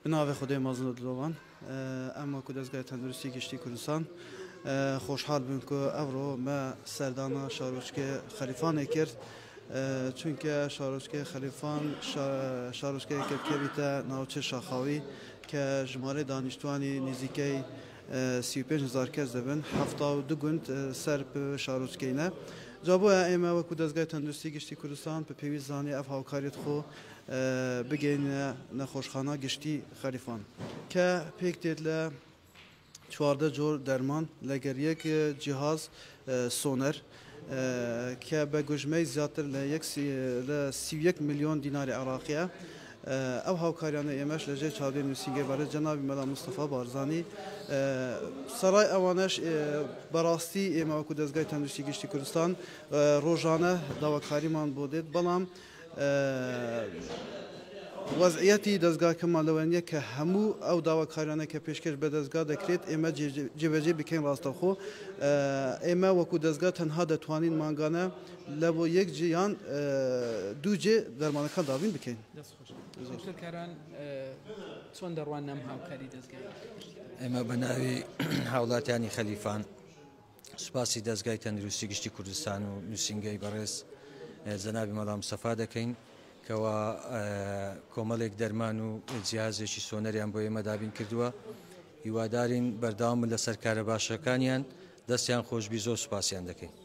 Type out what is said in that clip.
بناوی خدای مازن دلوان اما کدازگاه تندرستی گشتی کردستان خوشحال بودم که افرو ما سردانا شاروچکه خلیفان کرد چونکه شاروچکه خلیفان شاروچکه کرد که بیت ناوچه شاخاوی که جمهوری دانشتوانی نزدیکی 35,000 کس دبن 72 گوند سر به شاروچکه نه جابو ایما و کدازگاه تندرستی گشتی کردستان به پیویز زانی اف هاوکاریت خو بگین نخوشخانه گشتی خلیفان که پیک دید 14 جور درمان لگر یک جهاز سونر که به گوشمه زیادتر ل 31 میلیون دینار عراقیه او هاوکاریان ایمش لجه چاودی نوسینگه برای جناب ملا مصطفی بارزانی سرای اوانش براستی ایما و کدازگاه تندرستی گشتی کردستان روزانه داواکاری من بودید بلام وضعیتی دزگاه کمالوانیه که همو او داواکارانه که پیشکش به دزگاه دکریت اما جبجی بکن راست خو اما وکو دزگاه تنها دتوانین مانگانه لبو یک جیان دو جی درمان کان داوین بکن. دکتر کران چون دروان نم هاوکاری دزگاه اما بناوی حولاتیانی خلیفان سپاسی دزگاه تندرستی گشتی کردستان و نوسینگی برس جناب ملا مصطفی دکین کەوا کۆمەڵێک دەرمان و جیازێکی سۆنەریان بۆ ئێمە دابین کردووە هیوادارین بەردەوام لەسەر کارە باشەکانیان دەستیان خۆشبی زۆر سوپاسیان دەکەین.